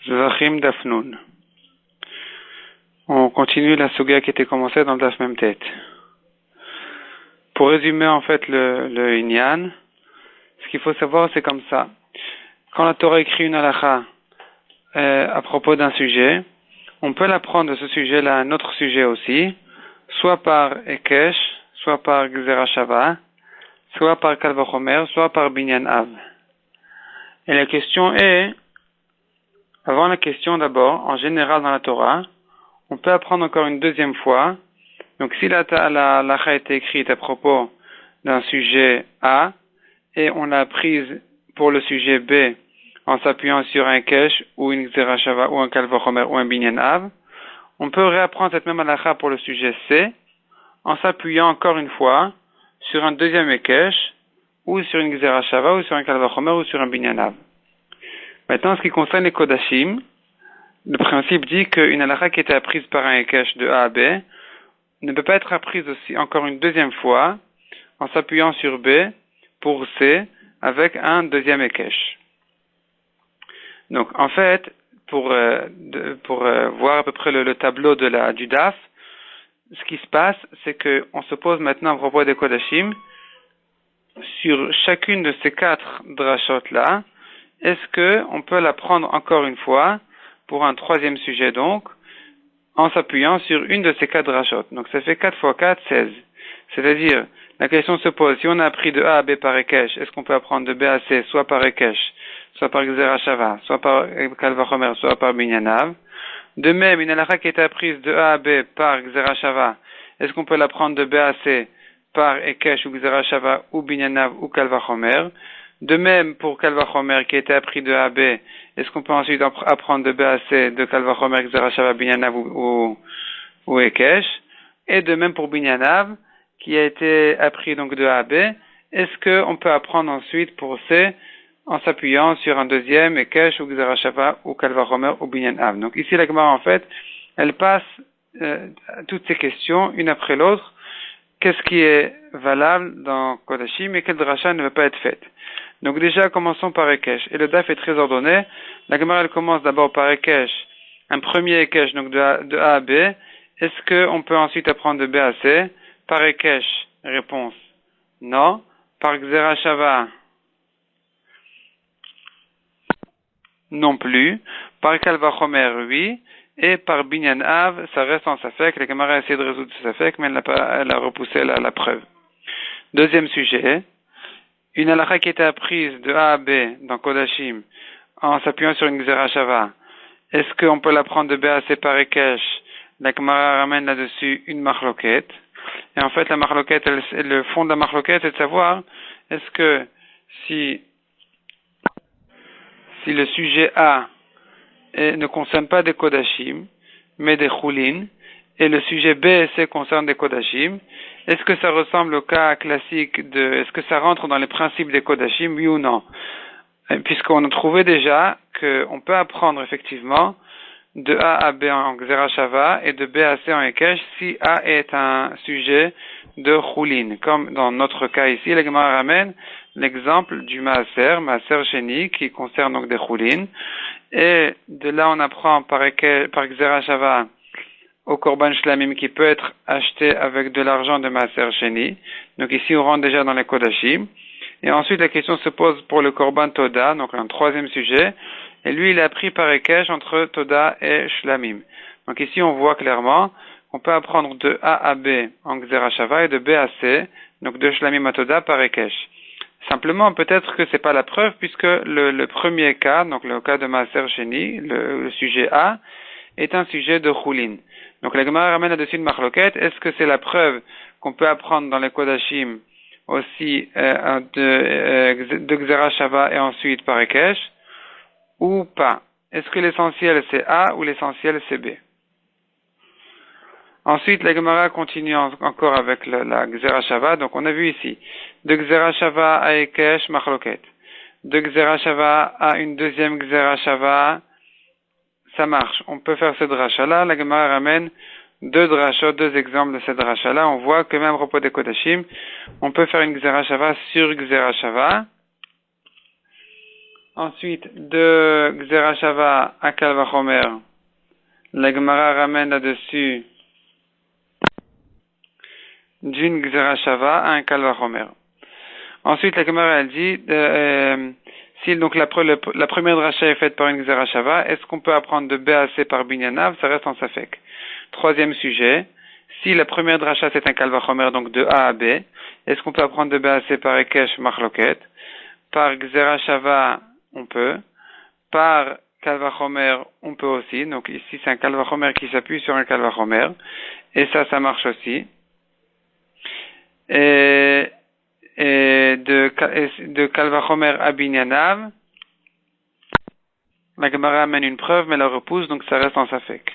Zvachim Dafnoun. On continue la suga qui était commencée dans le Daf même tête. Pour résumer en fait le Inyan, ce qu'il faut savoir c'est comme ça. Quand la Torah écrit une halakha à propos d'un sujet, on peut l'apprendre de ce sujet-là à un autre sujet aussi, soit par Ekesh, soit par Gzera Shava, soit par Kal Vachomer, soit par Binyan Av. Et la question est, avant la question d'abord, en général dans la Torah, on peut apprendre encore une deuxième fois. Donc si la halakha a été écrite à propos d'un sujet A, et on l'a prise pour le sujet B en s'appuyant sur un Kesh, ou une Gzera Shava, ou un Kal Vachomer, ou un Binyan Av, on peut réapprendre cette même halakha pour le sujet C, en s'appuyant encore une fois sur un deuxième Ekesh, ou sur une Gzera Shava, ou sur un Kal Vachomer, ou sur un Binyan Av. Maintenant, en ce qui concerne les Kodashim, le principe dit qu'une halakha qui était apprise par un Ekesh de A à B ne peut pas être apprise aussi encore une deuxième fois en s'appuyant sur B pour C avec un deuxième Ekesh. Donc, en fait, pour voir à peu près le tableau du DAF, ce qui se passe, c'est qu'on se pose maintenant à propos des Kodashim sur chacune de ces quatre drashot-là. Est-ce qu'on peut la prendre encore une fois pour un troisième sujet donc, en s'appuyant sur une de ces quatre drashot. Donc ça fait 4 fois 4, 16. C'est-à-dire, la question se pose, si on a appris de A à B par Ekesh, est-ce qu'on peut apprendre de B à C, soit par Ekesh, soit par Gzera Shava, soit par Kal Vachomer, soit par Binyan Av. De même, une halakha qui est apprise de A à B par Gzera Shava, est-ce qu'on peut l'apprendre de B à C par Ekesh ou Gzera Shava ou Binyan Av ou Kal Vachomer? De même, pour Kal Vachomer qui était appris de A à B, est-ce qu'on peut ensuite apprendre de B à C, de Kal Vachomer, Gzera Shava, Binyan Av ou Ekesh? Et de même pour Binyan Av, qui a été appris donc de A à B, est-ce qu'on peut apprendre ensuite pour C en s'appuyant sur un deuxième Ekesh ou Gzera Shava ou Kal Vachomer ou Binyan Av? Donc ici la Gemara en fait, elle passe toutes ces questions une après l'autre. Qu'est-ce qui est valable dans Kodashim et quelle drasha ne veut pas être faite? Donc déjà, commençons par Ekesh. Et le DAF est très ordonné. La Gemara, elle commence d'abord par Ekesh, un premier Ekesh, donc de A à B. Est-ce qu'on peut ensuite apprendre de B à C? Par Ekesh, réponse, non. Par Gzera Shava, non plus. Par Kal Vachomer, oui. Et par Binyan Av, ça reste en Safek. La Gemara a essayé de résoudre ce Safek, mais elle a repoussé la preuve. Deuxième sujet. Une halakha qui était apprise de A à B dans Kodashim en s'appuyant sur une Gzera Shava, est-ce qu'on peut l'apprendre de B à C par Ekesh? La Gemara ramène là-dessus une machloket. Et en fait, la machloket, le fond de la machloket, c'est de savoir est-ce que si le sujet A ne concerne pas des Kodashim, mais des Choulin, et le sujet B et C concerne des Kodashim, est-ce que ça ressemble au cas classique est-ce que ça rentre dans les principes des Kodashim, oui ou non? Puisqu'on a trouvé déjà qu'on peut apprendre effectivement de A à B en Gzera Shava et de B à C en Ekesh si A est un sujet de Choulin. Comme dans notre cas ici, la Gemara ramène l'exemple du Maaser Sheni, qui concerne donc des Choulin. Et de là, on apprend par Gzera Shava au Korban Shlamim qui peut être acheté avec de l'argent de Maaser Sheni. Donc ici, on rentre déjà dans les Kodashim. Et ensuite, la question se pose pour le Korban Toda, donc un troisième sujet. Et lui, il a pris par Ekesh entre Toda et Shlamim. Donc ici, on voit clairement qu'on peut apprendre de A à B en Gzera Shava et de B à C, donc de Shlamim à Toda par Ekesh. Simplement, peut-être que c'est pas la preuve, puisque le premier cas, donc le cas de Maaser Sheni, le sujet A, est un sujet de Choulin. Donc la Gemara ramène là-dessus une machloket. Est-ce que c'est la preuve qu'on peut apprendre dans les Kodashim aussi de Gzera Shava et ensuite par Ekesh, ou pas? Est-ce que l'essentiel c'est A ou l'essentiel c'est B? Ensuite, la Gemara continue encore avec la Gzera Shava. Donc, on a vu ici, de Gzera Shava à Ekesh, machloket. De Gzera Shava à une deuxième Gzera Shava, ça marche. On peut faire ce drasha-là. La Gemara ramène deux exemples de ce drasha-là. On voit que même à propos des Kodashim, on peut faire une Gzera Shava sur Gzera Shava. Ensuite, de Xerashava à Kalvachomer, la Gemara ramène là-dessus d'une Xerashava à un Kalvachomer. Ensuite, la Gemara elle dit, si donc la première dracha est faite par une Xerashava, est-ce qu'on peut apprendre de B à C par Binyanav? Ça reste en Safek. Troisième sujet, si la première dracha c'est un Kalvachomer, donc de A à B, est-ce qu'on peut apprendre de B à C par Ekesh Machloket? Par Xerashava, on peut. Par Kalvachomer, on peut aussi. Donc ici, c'est un Kalvachomer qui s'appuie sur un Kalvachomer. Et ça marche aussi. Et de Kalvachomer à Binyanav, la Gemara amène une preuve, mais la repousse, donc ça reste en Safek.